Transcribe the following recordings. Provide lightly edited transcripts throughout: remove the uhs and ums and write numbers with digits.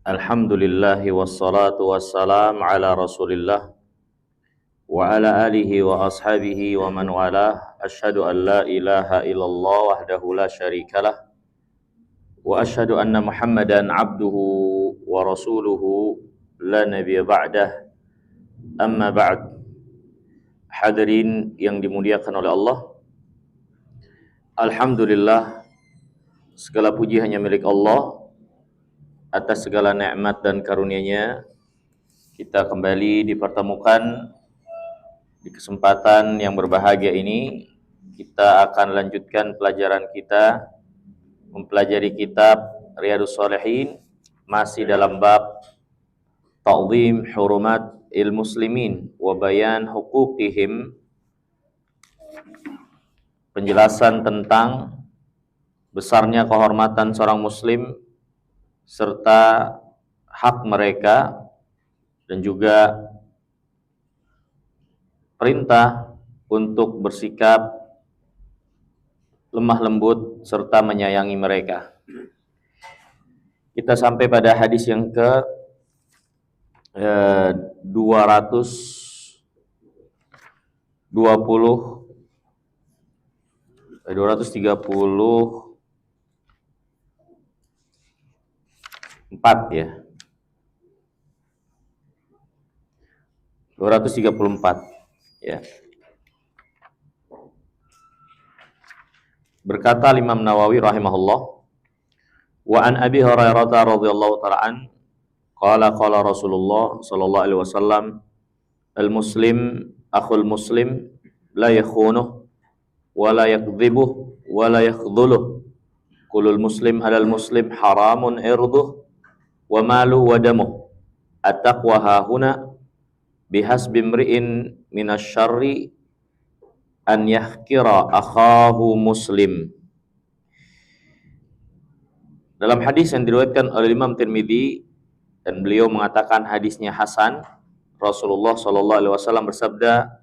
Alhamdulillahi wassalatu wassalam ala rasulillah wa ala alihi wa ashabihi wa man walah. Asyhadu an la ilaha illallah wahdahu la syarikalah wa asyhadu anna muhammadan abduhu wa rasuluhu la nabiyya ba'dah. Amma ba'd. Hadirin yang dimuliakan oleh Allah, alhamdulillah, segala puji hanya milik Allah. Atas segala nikmat dan karunia-Nya, kita kembali dipertemukan di kesempatan yang berbahagia ini. Kita akan lanjutkan pelajaran kita, mempelajari kitab Riyadhus Shalihin, masih dalam bab ta'zim hurumat muslimin wa bayan huquqihim, penjelasan tentang besarnya kehormatan seorang muslim serta hak mereka, dan juga perintah untuk bersikap lemah lembut serta menyayangi mereka. Kita sampai pada hadis yang ke 234 ya. 234 ya. Berkata Imam Nawawi rahimahullah, wa an Abi Hurairah radhiyallahu ta'ala an qala Rasulullah sallallahu alaihi wasallam, al muslim akhul muslim la yakhunuh wa la yakdhibuh wa la yakhdhuluh, kulul muslim alal muslim haramun irduh wa malu wa damuh, at-taqwa hahuna bihasbi imri'in minasyarri an yahkira akhahu muslim. Dalam hadis yang diriwayatkan oleh Imam Tirmidzi, dan beliau mengatakan hadisnya hasan, Rasulullah sallallahu alaihi wasallam bersabda,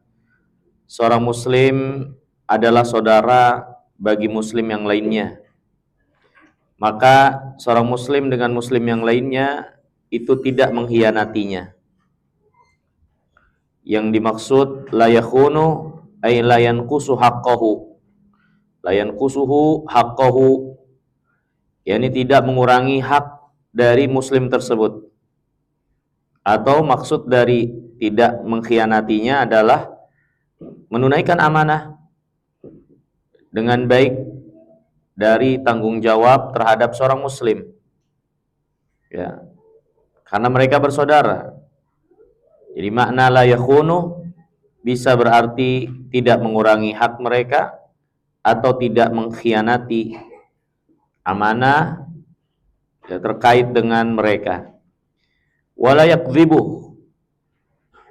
seorang muslim adalah saudara bagi muslim yang lainnya. Maka seorang muslim dengan muslim yang lainnya itu tidak mengkhianatinya. Yang dimaksud la yakhunu ay la yanqusu haqqahu. La yanqusuhu haqqahu, yakni tidak mengurangi hak dari muslim tersebut. Atau maksud dari tidak mengkhianatinya adalah menunaikan amanah dengan baik dari tanggung jawab terhadap seorang muslim, ya, karena mereka bersaudara. Jadi makna la yakhunu bisa berarti tidak mengurangi hak mereka atau tidak mengkhianati amanah ya, terkait dengan mereka. Wala yakdzibuh,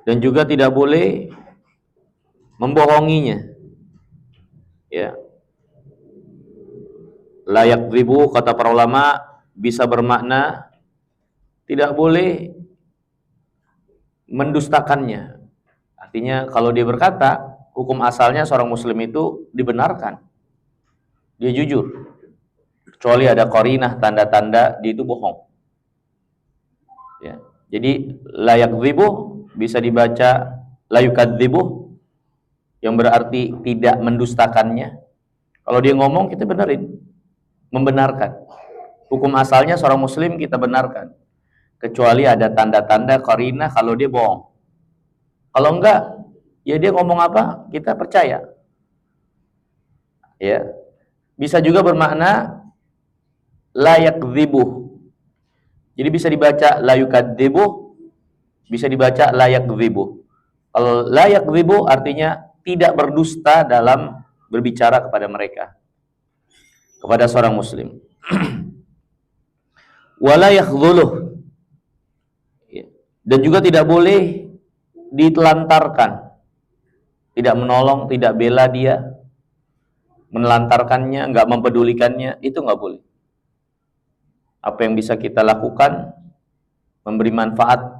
dan juga tidak boleh membohonginya. Ya. La yakdzibu, kata para ulama, bisa bermakna tidak boleh mendustakannya. Artinya kalau dia berkata, hukum asalnya seorang muslim itu dibenarkan, dia jujur, kecuali ada qarinah, tanda-tanda dia itu bohong ya. Jadi la yakdzibu bisa dibaca la yukadzibu, yang berarti tidak mendustakannya. Kalau dia ngomong kita benerin, membenarkan. Hukum asalnya seorang muslim kita benarkan, kecuali ada tanda-tanda qarinah kalau dia bohong. Kalau enggak, ya dia ngomong apa kita percaya. Ya. Bisa juga bermakna la yakdzibuh. Jadi bisa dibaca la yukadzibuh, bisa dibaca la yakdzibuh. Kalau la yakdzibuh artinya tidak berdusta dalam berbicara kepada mereka, kepada seorang muslim. Wala yakhdhuluh, dan juga tidak boleh ditelantarkan, tidak menolong, tidak bela dia, menelantarkannya, enggak mempedulikannya, itu enggak boleh. Apa yang bisa kita lakukan memberi manfaat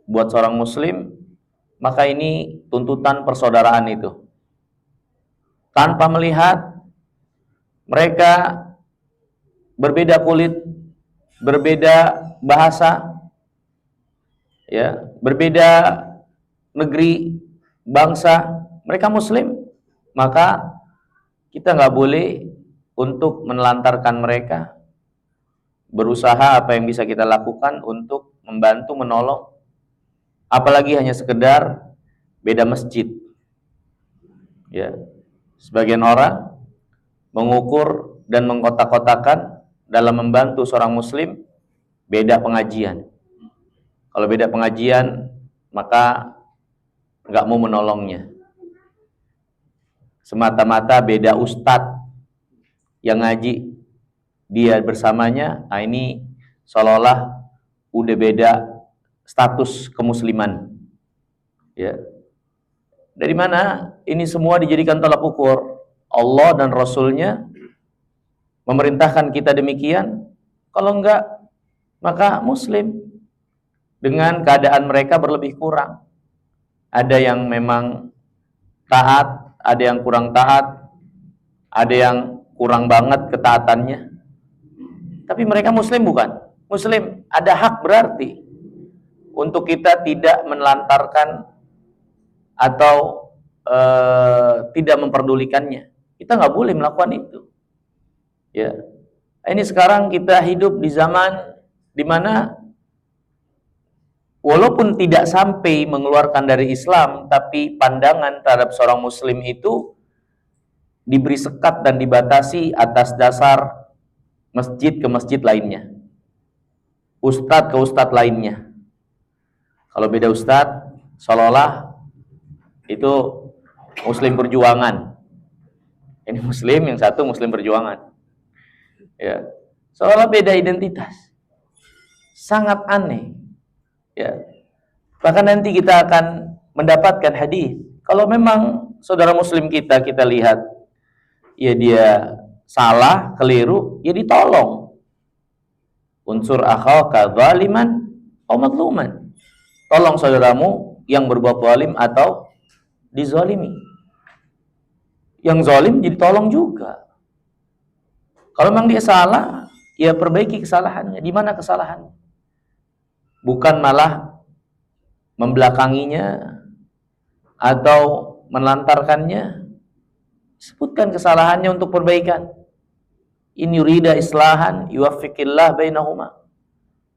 buat seorang muslim, maka ini tuntutan persaudaraan itu. Tanpa melihat mereka berbeda kulit, berbeda bahasa, ya, berbeda negeri, bangsa, mereka muslim, maka kita nggak boleh untuk menelantarkan mereka. Berusaha apa yang bisa kita lakukan untuk membantu, menolong, apalagi hanya sekedar beda masjid. Ya, sebagian orang mengukur dan mengkotak-kotakan dalam membantu seorang muslim beda pengajian. Kalau beda pengajian, maka nggak mau menolongnya. Semata-mata beda ustadz yang ngaji, dia bersamanya, nah ini seolah-olah udah beda status kemusliman. Ya. Dari mana ini semua dijadikan tolak ukur? Allah dan Rasulnya memerintahkan kita demikian. Kalau enggak, maka muslim dengan keadaan mereka berlebih kurang. Ada yang memang taat, ada yang kurang taat, ada yang kurang banget ketaatannya. Tapi mereka muslim bukan? Muslim, ada hak berarti untuk kita tidak menelantarkan atau tidak memperdulikannya. Kita nggak boleh melakukan itu. Ya, ini sekarang kita hidup di zaman di mana walaupun tidak sampai mengeluarkan dari Islam, tapi pandangan terhadap seorang muslim itu diberi sekat dan dibatasi atas dasar masjid ke masjid lainnya, ustadz ke ustadz lainnya. Kalau beda ustadz, seolah-olah itu muslim perjuangan. Ini muslim, yang satu muslim perjuangan. Ya, seolah beda identitas. Sangat aneh. Ya. Bahkan nanti kita akan mendapatkan hadis. Kalau memang saudara muslim kita lihat ya dia salah, keliru, ya ditolong. Unsur akhaka zaliman aw madluman. Tolong saudaramu yang berbuat zalim atau dizalimi. Yang zalim jadi tolong juga. Kalau memang dia salah, ya perbaiki kesalahannya. Di mana kesalahannya? Bukan malah membelakanginya atau menelantarkannya. Sebutkan kesalahannya untuk perbaikan. In yurida islahan yuwaffiqillah bainahuma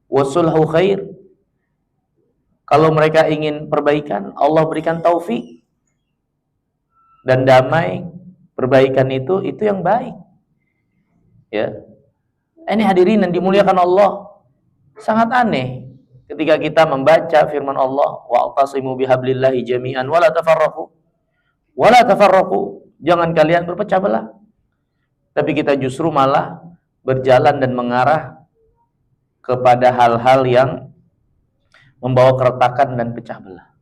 wa sulhu khair. Kalau mereka ingin perbaikan, Allah berikan taufik dan damai. Perbaikan itu yang baik. Ya. Ini hadirin yang dimuliakan Allah. Sangat aneh ketika kita membaca firman Allah, wa'tasimu bihablillahi jami'an wala tafarraqu. Wala tafarraqu. Jangan kalian berpecah belah. Tapi kita justru malah berjalan dan mengarah kepada hal-hal yang membawa keretakan dan pecah belah.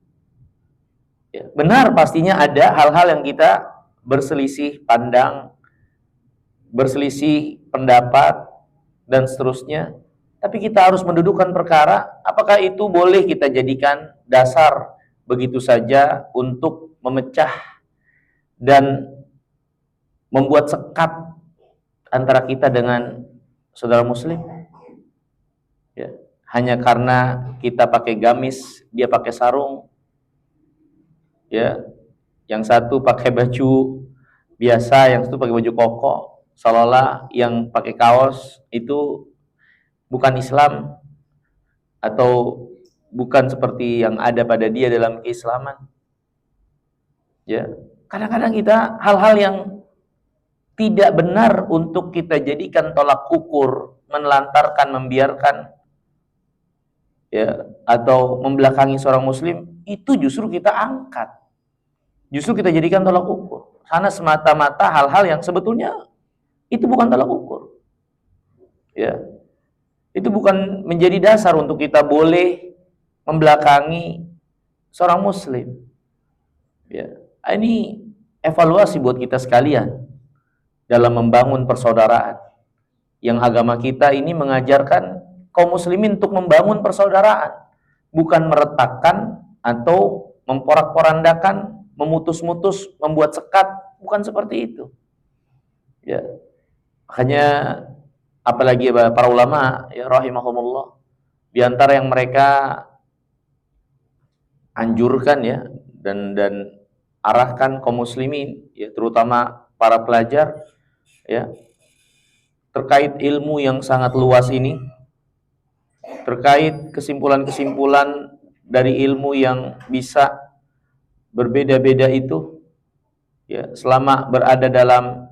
Ya, benar pastinya ada hal-hal yang kita berselisih pandang, berselisih pendapat, dan seterusnya. Tapi kita harus mendudukkan perkara, apakah itu boleh kita jadikan dasar begitu saja untuk memecah dan membuat sekat antara kita dengan saudara muslim. Ya, hanya karena kita pakai gamis, dia pakai sarung. Ya, yang satu pakai baju biasa, yang satu pakai baju koko, seolah-olah yang pakai kaos itu bukan Islam atau bukan seperti yang ada pada dia dalam keislaman. Ya, kadang-kadang kita hal-hal yang tidak benar untuk kita jadikan tolak ukur, menelantarkan, membiarkan, ya, atau membelakangi seorang muslim, itu justru kita angkat. Justru kita jadikan tolak ukur. Karena semata-mata hal-hal yang sebetulnya itu bukan tolak ukur. Ya. Itu bukan menjadi dasar untuk kita boleh membelakangi seorang muslim. Ya. Ini evaluasi buat kita sekalian dalam membangun persaudaraan. Yang agama kita ini mengajarkan kaum muslimin untuk membangun persaudaraan, bukan meretakkan atau memporak-porandakan, memutus-mutus, membuat sekat, bukan seperti itu. Ya. Makanya apalagi para ulama ya rahimahumullah, di antara yang mereka anjurkan ya, dan arahkan kaum muslimin ya, terutama para pelajar ya, terkait ilmu yang sangat luas ini, terkait kesimpulan-kesimpulan dari ilmu yang bisa berbeda-beda itu ya, selama berada dalam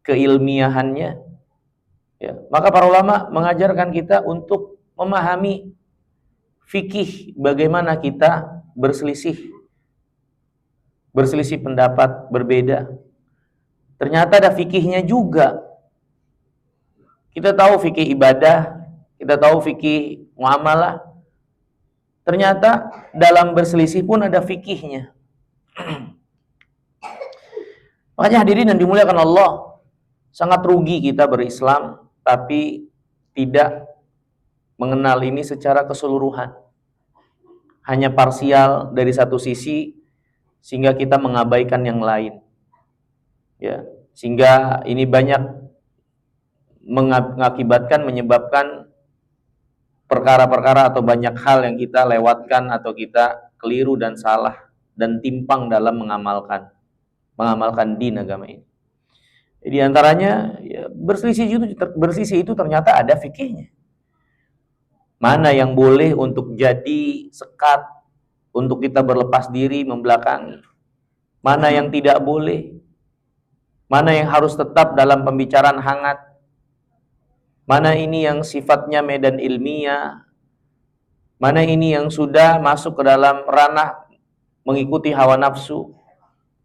keilmiahannya ya, maka para ulama mengajarkan kita untuk memahami fikih, bagaimana kita berselisih pendapat berbeda. Ternyata ada fikihnya juga. Kita tahu fikih ibadah, kita tahu fikih muamalah. Ternyata dalam berselisih pun ada fikihnya. Makanya hadirin yang dimuliakan Allah, sangat rugi kita berislam tapi tidak mengenal ini secara keseluruhan. Hanya parsial dari satu sisi, sehingga kita mengabaikan yang lain. Ya, sehingga ini banyak menyebabkan perkara-perkara atau banyak hal yang kita lewatkan atau kita keliru dan salah dan timpang dalam mengamalkan din agama ini. Di antaranya ya, berselisih itu ternyata ada fikihnya. Mana yang boleh untuk jadi sekat untuk kita berlepas diri membelakangi, mana yang tidak boleh, mana yang harus tetap dalam pembicaraan hangat, mana ini yang sifatnya medan ilmiah, mana ini yang sudah masuk ke dalam ranah mengikuti hawa nafsu.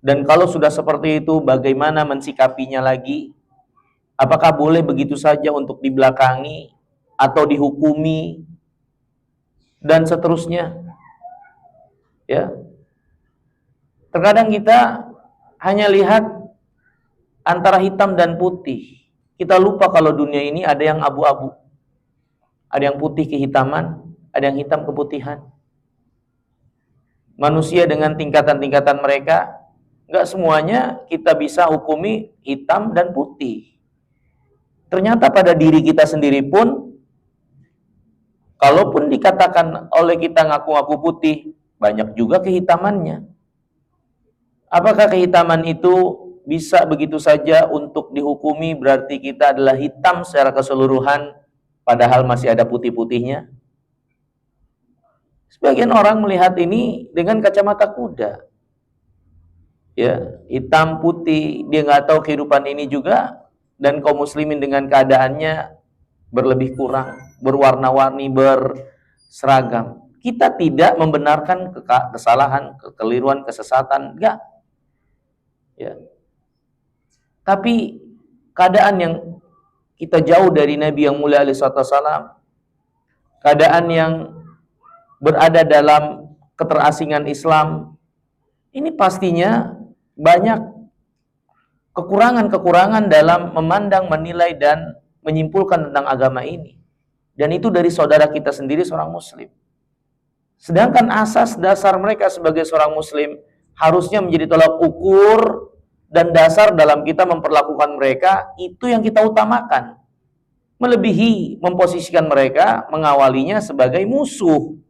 Dan kalau sudah seperti itu, bagaimana mensikapinya lagi? Apakah boleh begitu saja untuk dibelakangi atau dihukumi dan seterusnya? Ya. Terkadang kita hanya lihat antara hitam dan putih. Kita lupa kalau dunia ini ada yang abu-abu. Ada yang putih kehitaman, ada yang hitam keputihan. Manusia dengan tingkatan-tingkatan mereka, nggak semuanya kita bisa hukumi hitam dan putih. Ternyata pada diri kita sendiri pun, kalaupun dikatakan oleh kita ngaku-ngaku putih, banyak juga kehitamannya. Apakah kehitaman itu bisa begitu saja untuk dihukumi berarti kita adalah hitam secara keseluruhan, padahal masih ada putih-putihnya? Sebagian orang melihat ini dengan kacamata kuda. Ya, hitam putih, dia nggak tahu kehidupan ini juga, dan kaum muslimin dengan keadaannya berlebih kurang, berwarna-warni, berseragam. Kita tidak membenarkan kesalahan, kekeliruan, kesesatan, enggak. Ya. Tapi keadaan yang kita jauh dari Nabi yang mulia alaihi wasallam, keadaan yang berada dalam keterasingan Islam, ini pastinya banyak kekurangan-kekurangan dalam memandang, menilai, dan menyimpulkan tentang agama ini. Dan itu dari saudara kita sendiri, seorang muslim. Sedangkan asas dasar mereka sebagai seorang muslim harusnya menjadi tolak ukur dan dasar dalam kita memperlakukan mereka, itu yang kita utamakan. Melebihi memposisikan mereka, mengawalinya sebagai musuh.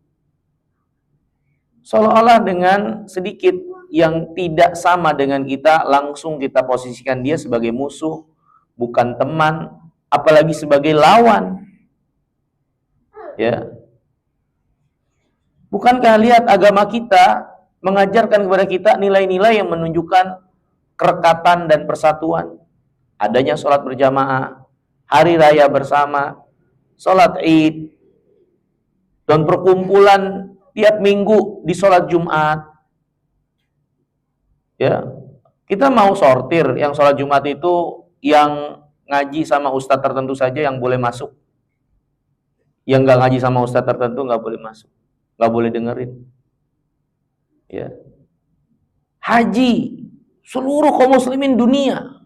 Seolah-olah dengan sedikit yang tidak sama dengan kita, langsung kita posisikan dia sebagai musuh, bukan teman, apalagi sebagai lawan. Ya. Bukankah lihat agama kita mengajarkan kepada kita nilai-nilai yang menunjukkan kerekatan dan persatuan? Adanya sholat berjamaah, hari raya bersama, sholat Id, dan perkumpulan tiap minggu di sholat Jumat. Ya, kita mau sortir yang sholat Jumat itu yang ngaji sama ustadz tertentu saja yang boleh masuk. Yang nggak ngaji sama ustadz tertentu nggak boleh masuk, nggak boleh dengerin. Ya, haji seluruh kaum muslimin dunia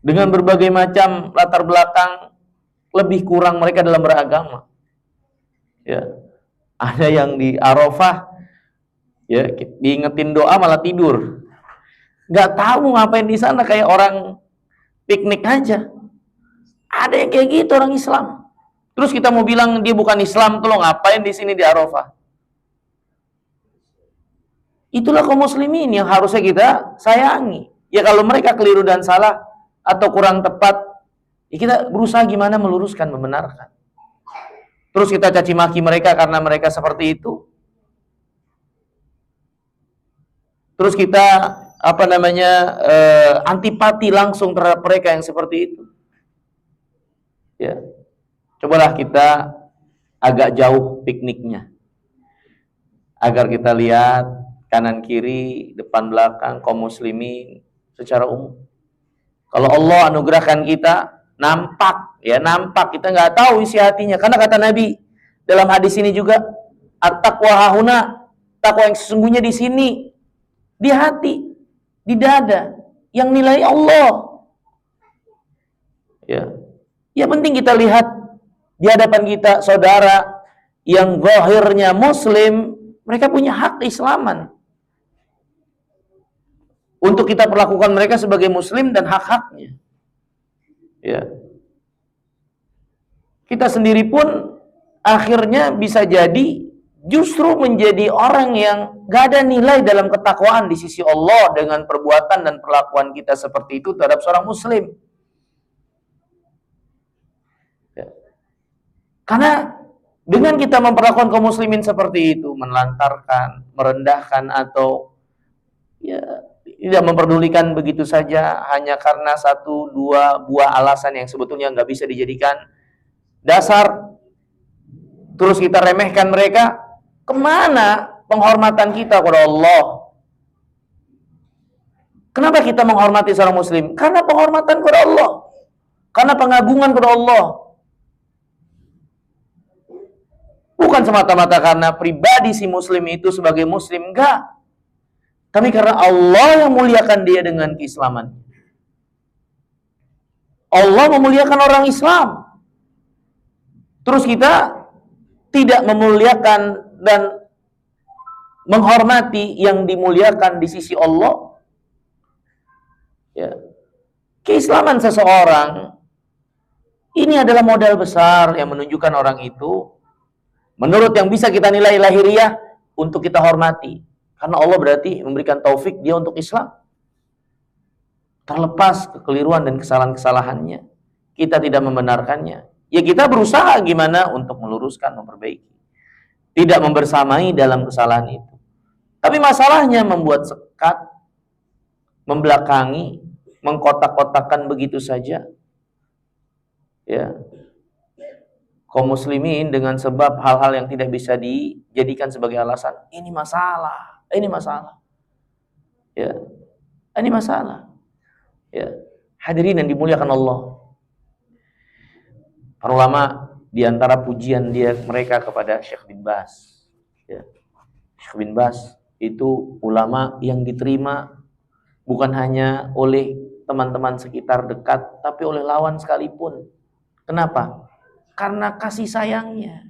dengan berbagai macam latar belakang, lebih kurang mereka dalam beragama. Ya, ada yang di Arafah, ya, diingetin doa malah tidur. Nggak tahu ngapain di sana, kayak orang piknik aja. Ada yang kayak gitu orang Islam. Terus kita mau bilang dia bukan Islam, tuh lo ngapain di sini di Arafah? Itulah kaum muslimin yang harusnya kita sayangi. Ya kalau mereka keliru dan salah atau kurang tepat, ya kita berusaha gimana meluruskan, membenarkan. Terus kita caci maki mereka karena mereka seperti itu. Terus kita antipati langsung terhadap mereka yang seperti itu. Ya. Cobalah kita agak jauh pikniknya. Agar kita lihat kanan kiri, depan belakang kaum muslimin secara umum. Kalau Allah anugerahkan kita nampak kita nggak tahu isi hatinya, karena kata Nabi dalam hadis ini juga, at-taqwa hahuna, takwa yang sesungguhnya di sini, di hati, di dada, yang nilai Allah. Ya penting kita lihat di hadapan kita saudara yang zahirnya muslim, mereka punya hak keislaman. Untuk kita perlakukan mereka sebagai muslim dan hak-haknya. Ya. Kita sendiri pun akhirnya bisa jadi justru menjadi orang yang gak ada nilai dalam ketakwaan di sisi Allah dengan perbuatan dan perlakuan kita seperti itu terhadap seorang muslim. Ya. Karena dengan kita memperlakukan kaum muslimin seperti itu, menelantarkan, merendahkan, atau tidak memperdulikan begitu saja hanya karena satu dua buah alasan yang sebetulnya nggak bisa dijadikan dasar, terus kita remehkan mereka, kemana penghormatan kita kepada Allah? Kenapa kita menghormati seorang muslim? Karena penghormatan kepada Allah, karena pengagungan kepada Allah, bukan semata-mata karena pribadi si muslim itu sebagai muslim, enggak. Tapi karena Allah yang muliakan dia dengan keislaman. Allah memuliakan orang Islam. Terus kita tidak memuliakan dan menghormati yang dimuliakan di sisi Allah. Ya. Keislaman seseorang ini adalah modal besar yang menunjukkan orang itu menurut yang bisa kita nilai lahiriah untuk kita hormati. Karena Allah berarti memberikan taufik dia untuk Islam. Terlepas kekeliruan dan kesalahan-kesalahannya, kita tidak membenarkannya. Ya kita berusaha gimana untuk meluruskan, memperbaiki. Tidak membersamai dalam kesalahan itu. Tapi masalahnya membuat sekat, membelakangi, mengkotak-kotakan begitu saja. Ya. Kaum muslimin dengan sebab hal-hal yang tidak bisa dijadikan sebagai alasan. Ini masalah. Ya. Ini masalah. Ya. Hadirin yang dimuliakan Allah. Para ulama di antara pujian mereka kepada Syekh bin Baz. Ya. Syekh bin Baz itu ulama yang diterima bukan hanya oleh teman-teman sekitar dekat, tapi oleh lawan sekalipun. Kenapa? Karena kasih sayangnya.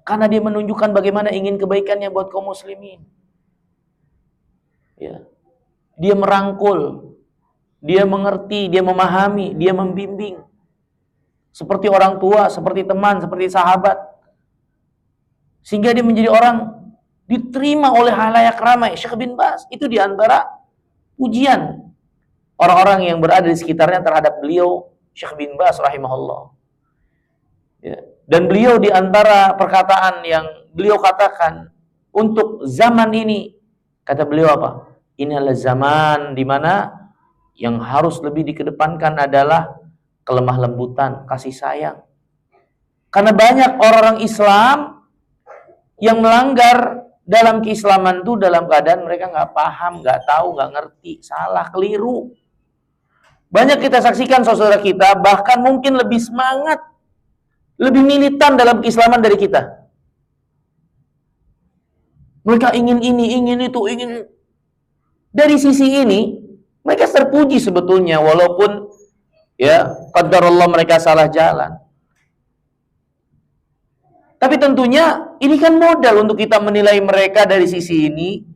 Karena dia menunjukkan bagaimana ingin kebaikannya buat kaum muslimin. Ya. Dia merangkul, dia mengerti, dia memahami, dia membimbing. Seperti orang tua, seperti teman, seperti sahabat. Sehingga dia menjadi orang diterima oleh halayak ramai. Syekh bin Baz itu di antara pujian orang-orang yang berada di sekitarnya terhadap beliau, Syekh bin Baz rahimahullah. Ya. Dan beliau di antara perkataan yang beliau katakan untuk zaman ini, kata beliau apa? Ini adalah zaman di mana yang harus lebih dikedepankan adalah kelemah lembutan, kasih sayang. Karena banyak orang-orang Islam yang melanggar dalam keislaman itu dalam keadaan mereka nggak paham, nggak tahu, nggak ngerti, salah, keliru. Banyak kita saksikan saudara kita bahkan mungkin lebih semangat, lebih militan dalam keislaman dari kita. Mereka ingin ini, ingin itu, ingin. Dari sisi ini, mereka terpuji sebetulnya, walaupun ya, qadarullah mereka salah jalan. Tapi tentunya ini kan modal untuk kita menilai mereka dari sisi ini.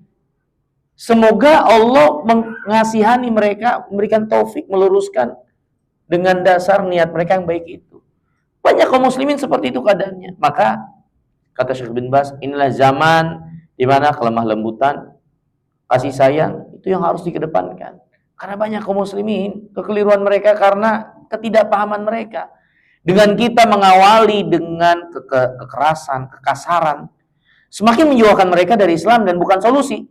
Semoga Allah mengasihani mereka, memberikan taufik, meluruskan dengan dasar niat mereka yang baik itu. Banyak kaum muslimin seperti itu keadaannya. Maka kata Syekh bin Baz, inilah zaman di mana kelemah lembutan, kasih sayang, itu yang harus dikedepankan. Karena banyak kaum muslimin, kekeliruan mereka karena ketidakpahaman mereka. Dengan kita mengawali dengan kekerasan, kekasaran, semakin menjauhkan mereka dari Islam dan bukan solusi.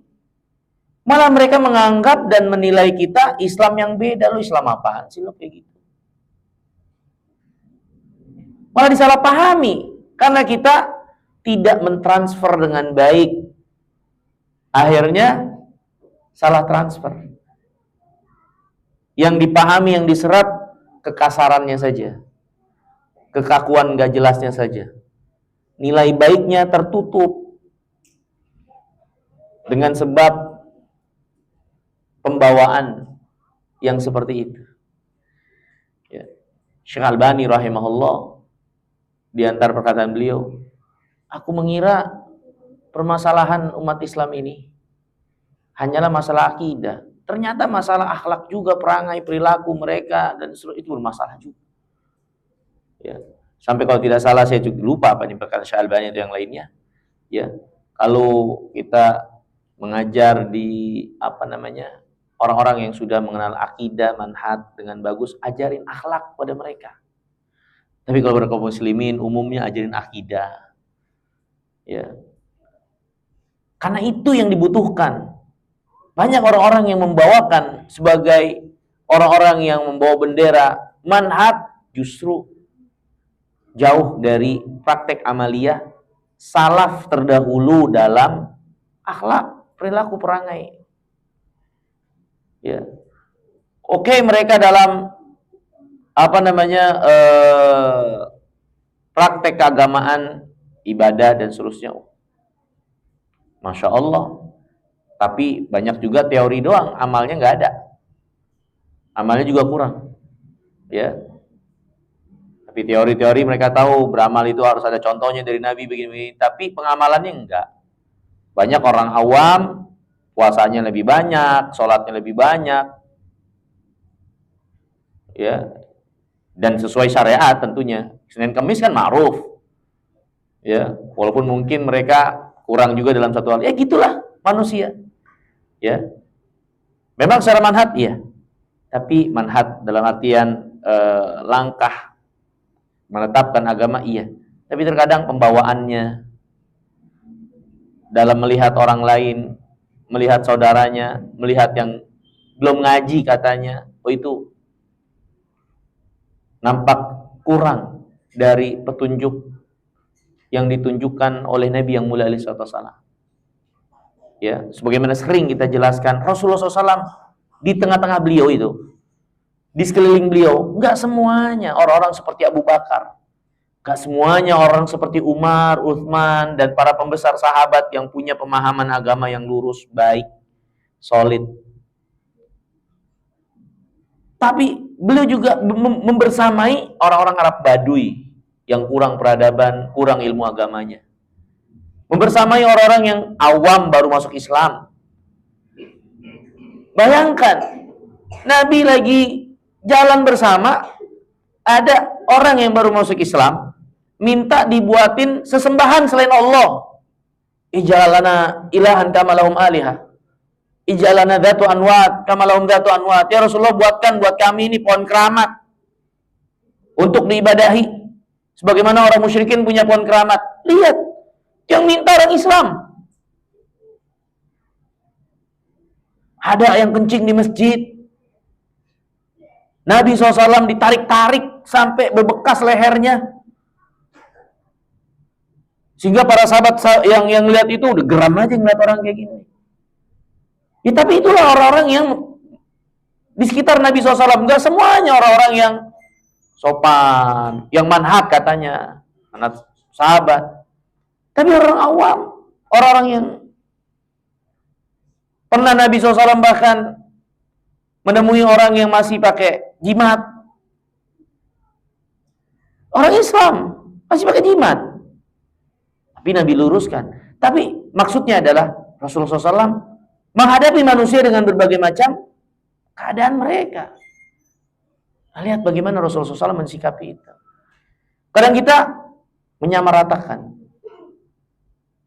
Malah mereka menganggap dan menilai kita Islam yang beda. Lu Islam apaan sih lu kayak gitu? Malah disalahpahami karena kita tidak mentransfer dengan baik. Akhirnya salah transfer. Yang dipahami, yang diserap kekasarannya saja, kekakuan gak jelasnya saja. Nilai baiknya tertutup dengan sebab pembawaan yang seperti itu. Ya. Syekh Albani rahimahullah, di antara perkataan beliau, aku mengira permasalahan umat Islam ini hanyalah masalah akidah. Ternyata masalah akhlak juga, perangai, perilaku mereka dan seluruh itu bermasalah juga. Ya. Sampai kalau tidak salah saya juga lupa apa nih perkataan Syekh Albani itu yang lainnya. Ya. Kalau kita mengajar di orang-orang yang sudah mengenal akidah, manhaj dengan bagus, ajarin akhlak pada mereka. Tapi kalau kaum muslimin umumnya ajarin akidah. Ya. Karena itu yang dibutuhkan. Banyak orang-orang yang membawakan sebagai orang-orang yang membawa bendera manhaj, justru jauh dari praktek amaliyah salaf terdahulu dalam akhlak, perilaku, perangai. Ya. Oke, mereka dalam praktek keagamaan, ibadah dan seterusnya, Masya Allah. Tapi banyak juga teori doang, amalnya nggak ada. Amalnya juga kurang. Ya. Tapi teori-teori mereka tahu beramal itu harus ada contohnya dari Nabi begini-begini, tapi pengamalannya enggak. Banyak orang awam, puasanya lebih banyak, sholatnya lebih banyak. Ya. Dan sesuai syariat tentunya. Senin Kamis kan ma'ruf. Ya, walaupun mungkin mereka kurang juga dalam satu hal. Ya gitulah manusia. Ya. Memang secara manhaj iya. Tapi manhaj dalam artian langkah menetapkan agama iya. Tapi terkadang pembawaannya dalam melihat orang lain, melihat saudaranya, melihat yang belum ngaji katanya, itu nampak kurang dari petunjuk yang ditunjukkan oleh Nabi yang mulia alaihi wasallam. Ya, sebagaimana sering kita jelaskan, Rasulullah SAW di tengah-tengah beliau itu, di sekeliling beliau, nggak semuanya orang-orang seperti Abu Bakar, nggak semuanya orang seperti Umar, Utsman, dan para pembesar sahabat yang punya pemahaman agama yang lurus, baik, solid. Tapi beliau juga membersamai orang-orang Arab Badui yang kurang peradaban, kurang ilmu agamanya. Membersamai orang-orang yang awam baru masuk Islam. Bayangkan, Nabi lagi jalan bersama, ada orang yang baru masuk Islam, minta dibuatin sesembahan selain Allah. Ijalana ilahan kama lahum alihah. Ijalana dzatu anwat kama lahum dzatu anwat. Ya Rasulullah, buatkan buat kami ini pohon keramat untuk diibadahi sebagaimana orang musyrikin punya pohon keramat. Lihat, yang minta orang Islam. Ada yang kencing di masjid, Nabi SAW ditarik-tarik sampai berbekas lehernya, sehingga para sahabat yang lihat itu udah geram aja ngeliat orang kayak gini. Ya, tapi itulah orang-orang yang di sekitar Nabi SAW. Enggak semuanya orang-orang yang sopan, yang manhaj katanya, manhaj sahabat. Tapi orang awam, orang-orang yang pernah Nabi SAW bahkan menemui orang yang masih pakai jimat. Orang Islam masih pakai jimat. Tapi Nabi luruskan. Tapi maksudnya adalah Rasulullah SAW menghadapi manusia dengan berbagai macam keadaan mereka. Nah, lihat bagaimana Rasulullah SAW mensikapi itu. Kadang kita menyamaratakan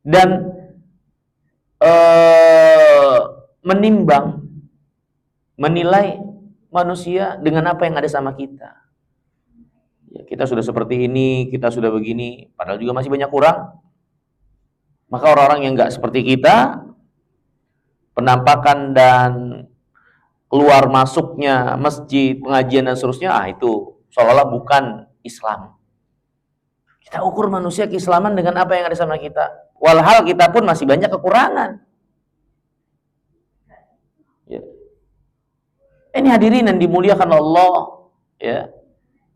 dan menimbang, menilai manusia dengan apa yang ada sama kita. Ya, kita sudah seperti ini, kita sudah begini, padahal juga masih banyak kurang. Maka orang-orang yang nggak seperti kita, penampakan dan keluar masuknya masjid, pengajian dan seterusnya, itu seolah-olah bukan Islam. Kita ukur manusia keislaman dengan apa yang ada sama kita. Walhal kita pun masih banyak kekurangan. Ya. Ini hadirin yang dimuliakan Allah. Ya.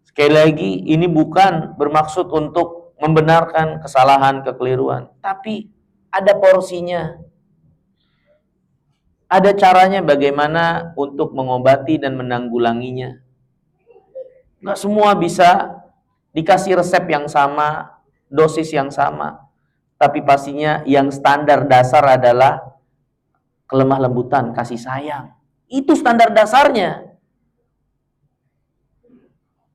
Sekali lagi, ini bukan bermaksud untuk membenarkan kesalahan, kekeliruan. Tapi ada porsinya. Ada caranya bagaimana untuk mengobati dan menanggulanginya. Nggak semua bisa dikasih resep yang sama, dosis yang sama. Tapi pastinya yang standar dasar adalah kelemah lembutan, kasih sayang. Itu standar dasarnya.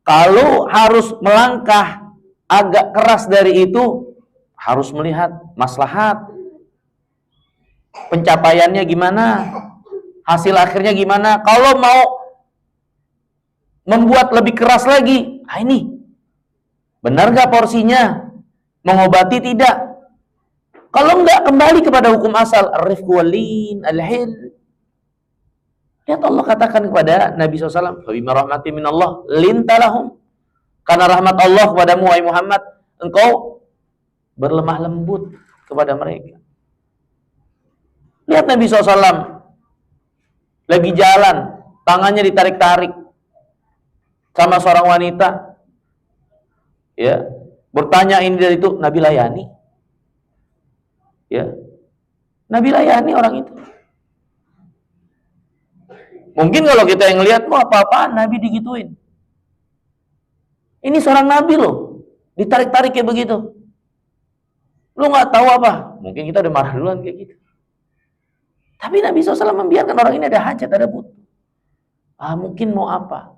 Kalau harus melangkah agak keras dari itu, harus melihat maslahat. Pencapaiannya gimana? Hasil akhirnya gimana? Kalau mau membuat lebih keras lagi, ini benar gak porsinya? Mengobati tidak? Kalau enggak, kembali kepada hukum asal, ar-rifqu wal-lin, al-hil. Lihat Allah katakan kepada Nabi SAW, "Bima rahmatin minallah lintalahum." Karena rahmat Allah kepadamu, wahai Muhammad, engkau berlemah lembut kepada mereka. Lihat Nabi SAW lagi jalan, tangannya ditarik-tarik sama seorang wanita. Ya, bertanya ini dan itu, Nabi layani. Ya, Nabi layani orang itu. Mungkin kalau kita yang lihat, mau apa-apaan Nabi digituin. Ini seorang Nabi loh, ditarik-tarik kayak begitu. Lu nggak tahu apa? Mungkin kita udah marah duluan kayak gitu. Tapi Nabi SAW membiarkan orang ini ada hajat, ada butuh. Mungkin mau apa?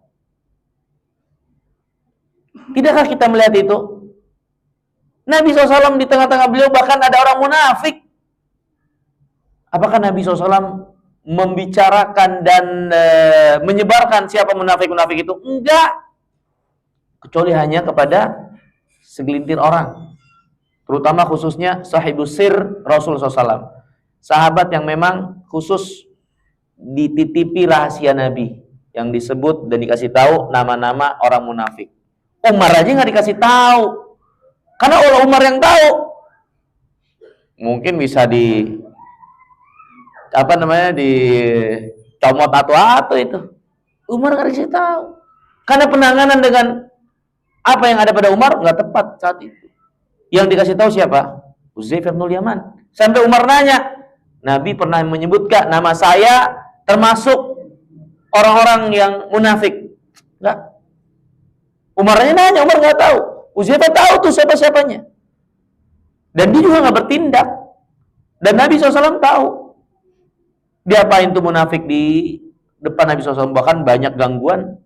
Tidakkah kita melihat itu? Nabi SAW di tengah-tengah beliau bahkan ada orang munafik. Apakah Nabi SAW membicarakan dan menyebarkan siapa munafik-munafik itu? Enggak. Kecuali hanya kepada segelintir orang. Terutama khususnya sahibus sir Rasulullah SAW. Sahabat yang memang khusus dititipi rahasia Nabi. Yang disebut dan dikasih tahu nama-nama orang munafik. Umar aja nggak dikasih tahu. Karena Allah Umar yang tahu. Mungkin bisa dicomot atau itu. Umar nggak dikasih tahu. Karena penanganan dengan apa yang ada pada Umar nggak tepat saat itu. Yang dikasih tahu siapa? Hudzaifah bin Yaman. Sampai Umar nanya, Nabi pernah menyebutkan nama saya termasuk orang-orang yang munafik? Enggak. Umarnya nanya, Umar nggak tahu. Hudzaifah tahu tuh siapa-siapanya. Dan dia juga nggak bertindak. Dan Nabi SAW tahu. Diapain tuh munafik di depan Nabi SAW. Bahkan banyak gangguan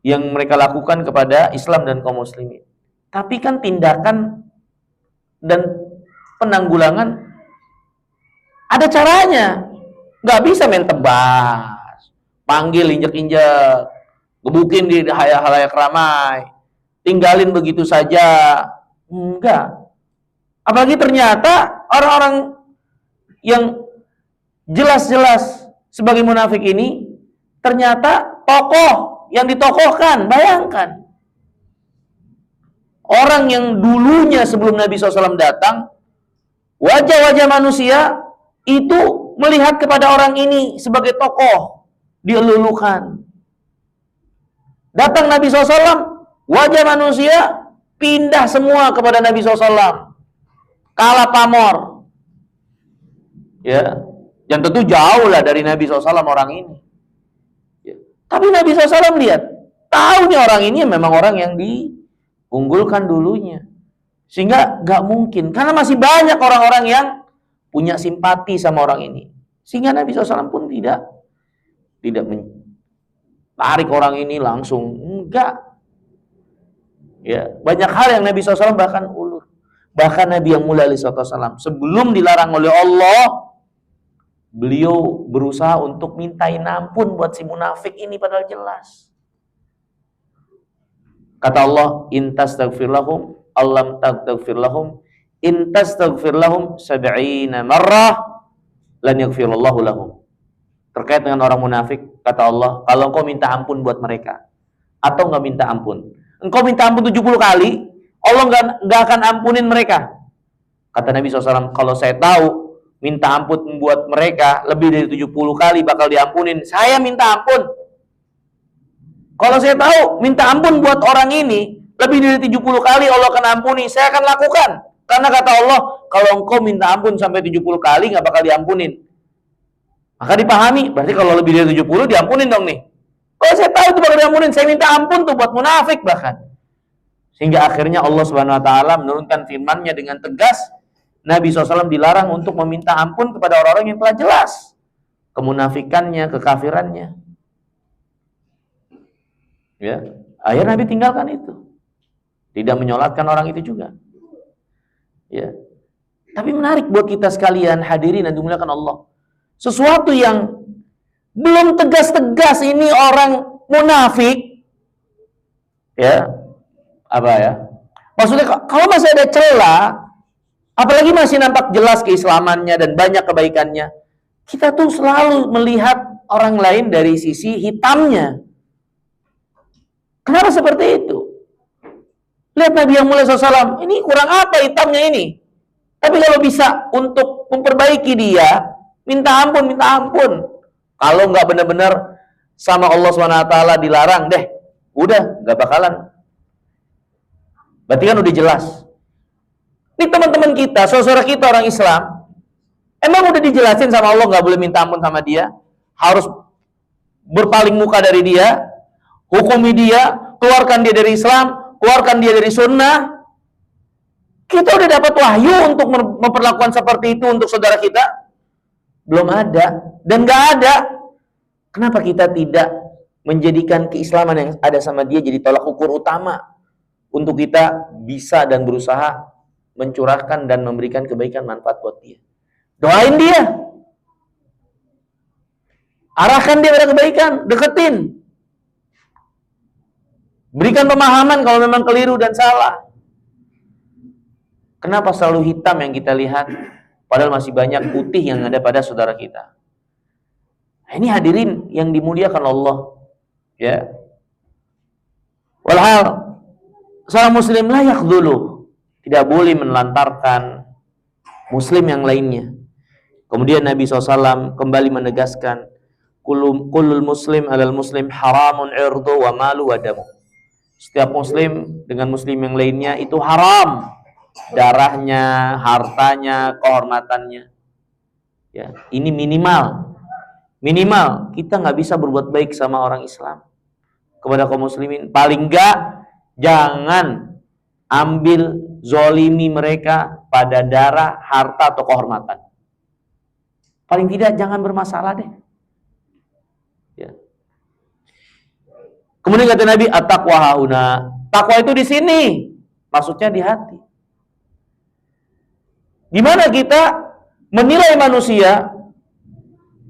yang mereka lakukan kepada Islam dan kaum muslimin. Tapi kan tindakan dan penanggulangan ada caranya. Nggak bisa main tebas, panggil, injek-injek, gebukin di halayak ramai, tinggalin begitu saja. Enggak. Apalagi ternyata orang-orang yang jelas-jelas sebagai munafik ini ternyata tokoh yang ditokohkan. Bayangkan, orang yang dulunya sebelum Nabi SAW datang, wajah-wajah manusia itu melihat kepada orang ini sebagai tokoh, dielulukan. Datang Nabi SAW, wajah manusia pindah semua kepada Nabi SAW. Kalah pamor. Ya, yang tentu jauh lah dari Nabi SAW orang ini. Ya. Tapi Nabi SAW lihat, tahunya orang ini memang orang yang diunggulkan dulunya. Sehingga gak mungkin, karena masih banyak orang-orang yang punya simpati sama orang ini. Sehingga Nabi SAW pun tidak tarik orang ini langsung. Enggak. Ya, banyak hal yang Nabi SAW bahkan ulur. Bahkan Nabi yang mulia SAW sebelum dilarang oleh Allah beliau berusaha untuk mintain ampun buat si munafik ini padahal jelas. Kata Allah, in tastaghfir lahum, allam taghfir lahum, in tastaghfir lahum 70 marrah lan yaghfirullahu lahum. Terkait dengan orang munafik, kata Allah, kalau engkau minta ampun buat mereka atau enggak minta ampun, engkau minta ampun 70 kali, Allah enggak akan ampunin mereka. Kata Nabi SAW, kalau saya tahu minta ampun buat mereka lebih dari 70 kali bakal diampunin, saya minta ampun. Kalau saya tahu minta ampun buat orang ini lebih dari 70 kali Allah akan ampuni, saya akan lakukan. Karena kata Allah, kalau engkau minta ampun sampai 70 kali nggak bakal diampunin. Maka dipahami, berarti kalau lebih dari 70 diampunin dong nih. Kalau saya tahu itu bakal diampunin, saya minta ampun tuh buat munafik bahkan. Sehingga akhirnya Allah Subhanahu wa taala menurunkan firman-Nya dengan tegas, Nabi SAW dilarang untuk meminta ampun kepada orang-orang yang telah jelas kemunafikannya, kekafirannya. Ya, akhirnya Nabi tinggalkan itu. Tidak menyolatkan orang itu juga. Ya. Tapi menarik buat kita sekalian hadirin yang dimuliakan Allah. Sesuatu yang belum tegas-tegas ini orang munafik. Ya. Apa ya? Maksudnya kalau masih ada celah, apalagi masih nampak jelas keislamannya dan banyak kebaikannya, kita tuh selalu melihat orang lain dari sisi hitamnya. Kenapa seperti itu? Lihat Nabi yang mulia SAW, ini kurang apa hitamnya ini? Tapi kalau bisa untuk memperbaiki dia, minta ampun, minta ampun. Kalau nggak benar-benar sama Allah SWT dilarang deh, udah nggak bakalan. Berarti kan udah jelas. Ini teman-teman kita, saudara kita orang Islam, emang udah dijelasin sama Allah nggak boleh minta ampun sama dia, harus berpaling muka dari dia, hukumi dia, keluarkan dia dari Islam, keluarkan dia dari sunnah. Kita udah dapat wahyu untuk memperlakukan seperti itu untuk saudara kita? Belum ada. Dan gak ada. Kenapa kita tidak menjadikan keislaman yang ada sama dia jadi tolak ukur utama untuk kita bisa dan berusaha mencurahkan dan memberikan kebaikan manfaat buat dia? Doain dia. Arahkan dia pada kebaikan, deketin. Berikan pemahaman kalau memang keliru dan salah. Kenapa selalu hitam yang kita lihat, padahal masih banyak putih yang ada pada saudara kita? Nah, ini hadirin yang dimuliakan Allah. Ya. Walhal seorang muslim layak dulu, tidak boleh menelantarkan muslim yang lainnya. Kemudian Nabi SAW kembali menegaskan, kulul muslim alal muslim haramun irdu wa malu wa damu. Setiap muslim dengan muslim yang lainnya itu haram, darahnya, hartanya, kehormatannya. Ya, ini minimal kita nggak bisa berbuat baik sama orang Islam kepada kaum muslimin. Paling nggak jangan ambil zolimi mereka pada darah, harta atau kehormatan. Paling tidak jangan bermasalah deh. Ya. Kemudian kata Nabi, at-taqwa hauna. Takwa itu di sini, maksudnya di hati. Di mana kita menilai manusia,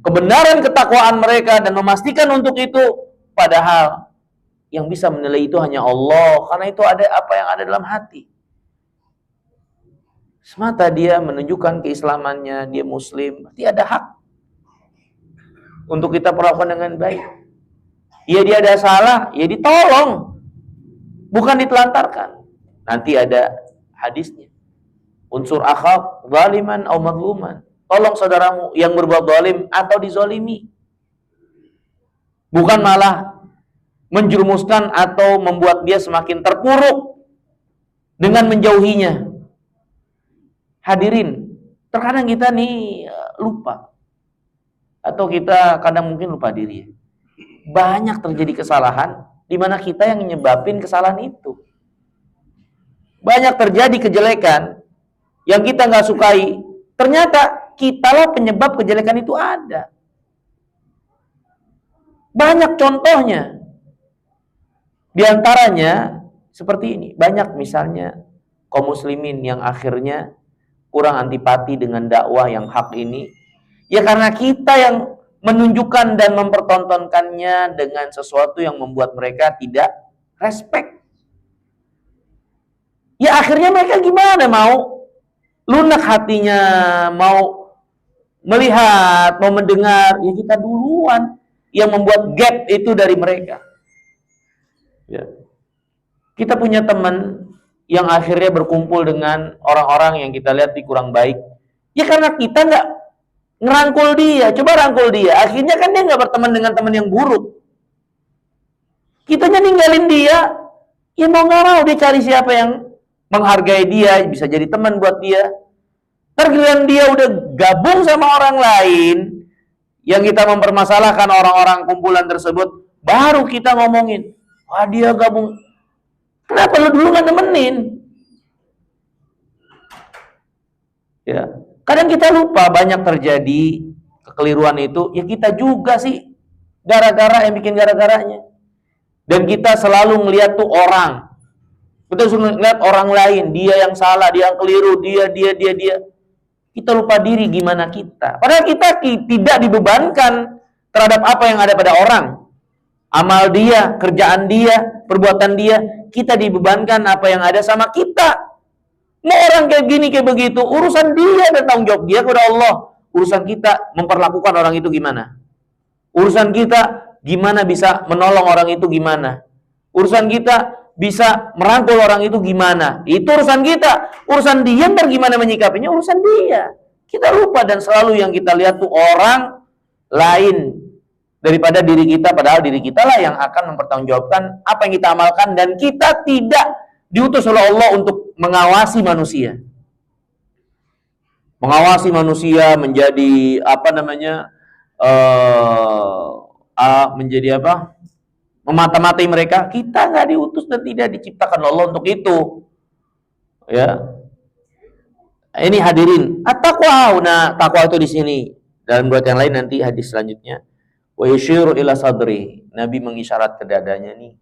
kebenaran ketakwaan mereka dan memastikan untuk itu, padahal yang bisa menilai itu hanya Allah, karena itu ada apa yang ada dalam hati. Semata dia menunjukkan keislamannya, dia muslim, berarti ada hak untuk kita perlakukan dengan baik. Ya dia ada salah, ya ditolong, bukan ditelantarkan. Nanti ada hadisnya. Unsur akhak zaliman atau madluman. Tolong saudaramu yang berbuat zalim atau dizalimi. Bukan malah menjerumuskan atau membuat dia semakin terpuruk dengan menjauhinya. Hadirin, terkadang kita nih lupa. Atau kita kadang mungkin lupa diri. Banyak terjadi kesalahan di mana kita yang nyebabin kesalahan itu. Banyak terjadi kejelekan yang kita nggak sukai, ternyata kitalah penyebab kejelekan itu ada. Banyak contohnya. Di antaranya seperti ini. Banyak misalnya kaum muslimin yang akhirnya kurang antipati dengan dakwah yang hak ini, Ya karena kita yang menunjukkan dan mempertontonkannya dengan sesuatu yang membuat mereka tidak respect. Ya akhirnya mereka gimana, mau lunak hatinya, mau melihat, mau mendengar, ya kita duluan yang membuat gap itu dari mereka. Ya. Kita punya teman yang akhirnya berkumpul dengan orang-orang yang kita lihat di kurang baik. Ya karena kita nggak ngerangkul dia, coba rangkul dia. Akhirnya kan dia nggak berteman dengan teman yang buruk. Kitanya ninggalin dia, ya mau nggak mau dia cari siapa yang menghargai dia, bisa jadi teman buat dia. Tergiliran dia udah gabung sama orang lain, yang kita mempermasalahkan orang-orang kumpulan tersebut, baru kita ngomongin, wah dia gabung. Kenapa lu dulu nggak nemenin? Ya, kadang kita lupa banyak terjadi kekeliruan itu, ya kita juga sih gara-gara yang bikin gara-garanya. Dan kita selalu ngelihat tuh orang. Kita selalu ngelihat orang lain, dia yang salah, dia yang keliru, dia. Kita lupa diri gimana kita. Padahal kita tidak dibebankan terhadap apa yang ada pada orang. Amal dia, kerjaan dia, perbuatan dia, kita dibebankan apa yang ada sama kita. Mau orang kayak gini, kayak begitu, urusan dia dan tanggung jawab dia kepada Allah. Urusan kita memperlakukan orang itu gimana. Urusan kita gimana bisa menolong orang itu gimana. Urusan kita bisa merangkul orang itu gimana. Itu urusan kita. Urusan dia ntar gimana menyikapinya, urusan dia. Kita lupa dan selalu yang kita lihat tuh orang lain daripada diri kita, padahal diri kita lah yang akan mempertanggungjawabkan apa yang kita amalkan, dan kita tidak diutus oleh Allah untuk mengawasi manusia. Mengawasi manusia menjadi menjadi apa? Memata-matai mereka. Kita nggak diutus dan tidak diciptakan Allah untuk itu. Ya. Ini hadirin, at-taqwa. Nah, takwa itu di sini. Dalam riwayat yang lain nanti hadis selanjutnya, wa yushiru ila sadri. Nabi mengisyarat ke dadanya nih.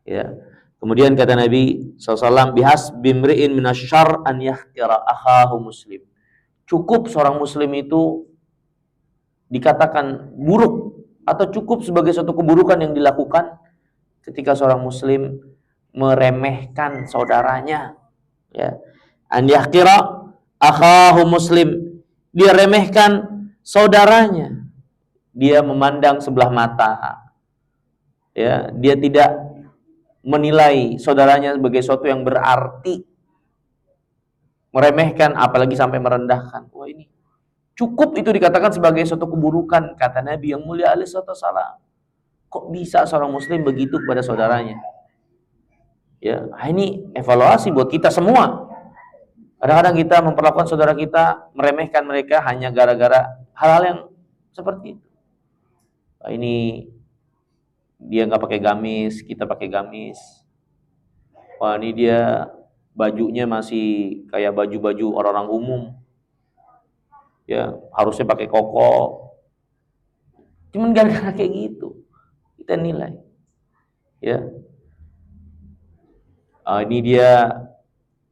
Ya. Kemudian kata Nabi SAW, bihas bimri'in minasyar an yahkira akhahu muslim. Cukup seorang muslim itu dikatakan buruk, atau cukup sebagai suatu keburukan yang dilakukan ketika seorang muslim meremehkan saudaranya. Ya. An yahkira akhahu muslim. Dia remehkan saudaranya. Dia memandang sebelah mata. Ya, dia tidak menilai saudaranya sebagai sesuatu yang berarti. Meremehkan, apalagi sampai merendahkan. Wah, ini cukup itu dikatakan sebagai suatu keburukan, kata Nabi yang mulia alaihi wasallam. Kok bisa seorang muslim begitu kepada saudaranya? Ya, ini evaluasi buat kita semua. Kadang-kadang kita memperlakukan saudara kita, meremehkan mereka hanya gara-gara hal-hal yang seperti itu. Nah, ini dia nggak pakai gamis, kita pakai gamis. Wah, ini dia bajunya masih kayak baju-baju orang-orang umum. Ya, harusnya pakai koko. Cuman gara-gara kayak gitu kita nilai. Ya. Ini dia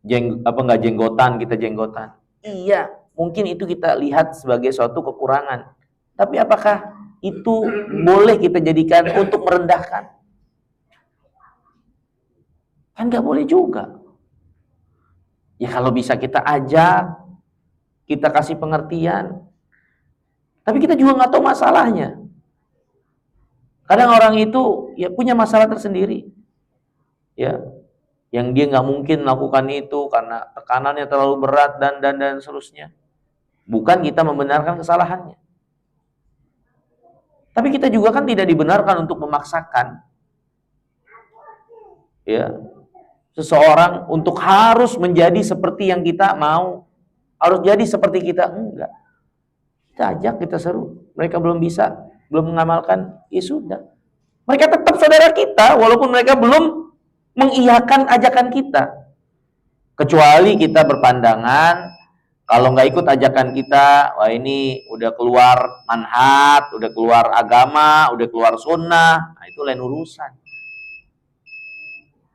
nggak jenggotan, kita jenggotan. Iya, mungkin itu kita lihat sebagai suatu kekurangan. Tapi apakah itu boleh kita jadikan untuk merendahkan? Kan nggak boleh juga. Ya kalau bisa kita ajak, kita kasih pengertian. Tapi kita juga nggak tahu masalahnya. Kadang orang itu ya punya masalah tersendiri. Ya, yang dia nggak mungkin melakukan itu karena tekanannya terlalu berat dan seterusnya. Bukan kita membenarkan kesalahannya. Tapi kita juga kan tidak dibenarkan untuk memaksakan ya seseorang untuk harus menjadi seperti yang kita mau, harus jadi seperti kita, enggak. Kita ajak, kita seru. Mereka belum bisa, belum mengamalkan, ya sudah. Mereka tetap saudara kita walaupun mereka belum mengiyakan ajakan kita. Kecuali kita berpandangan kalau nggak ikut ajakan kita, wah ini udah keluar manhaj, udah keluar agama, udah keluar sunnah, nah itu lain urusan.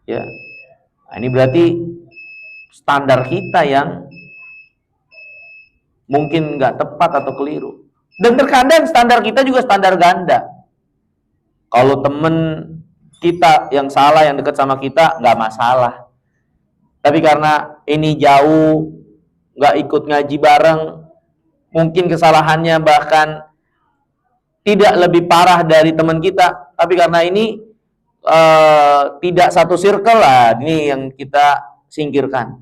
Ya, nah, ini berarti standar kita yang mungkin nggak tepat atau keliru. Dan terkadang standar kita juga standar ganda. Kalau temen kita yang salah, yang dekat sama kita, nggak masalah. Tapi karena ini jauh, nggak ikut ngaji bareng, mungkin kesalahannya bahkan tidak lebih parah dari teman kita. Tapi karena ini tidak satu circle lah, ini yang kita singkirkan.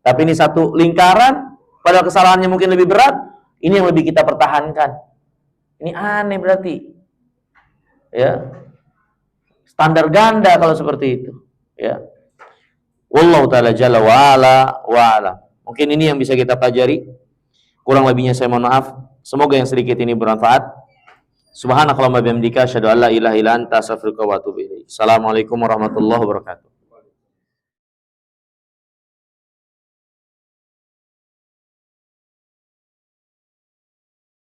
Tapi ini satu lingkaran, padahal kesalahannya mungkin lebih berat, ini yang lebih kita pertahankan. Ini aneh berarti. Ya. Standar ganda kalau seperti itu, ya. Wallahu taala jalla wa ala. Mungkin ini yang bisa kita pelajari. Kurang lebihnya saya mohon maaf. Semoga yang sedikit ini bermanfaat. Subhanakallahumma bihamdika asyhadu an la ilaha illa anta astaghfiruka wa atubu ilaik. Assalamualaikum warahmatullahi wabarakatuh.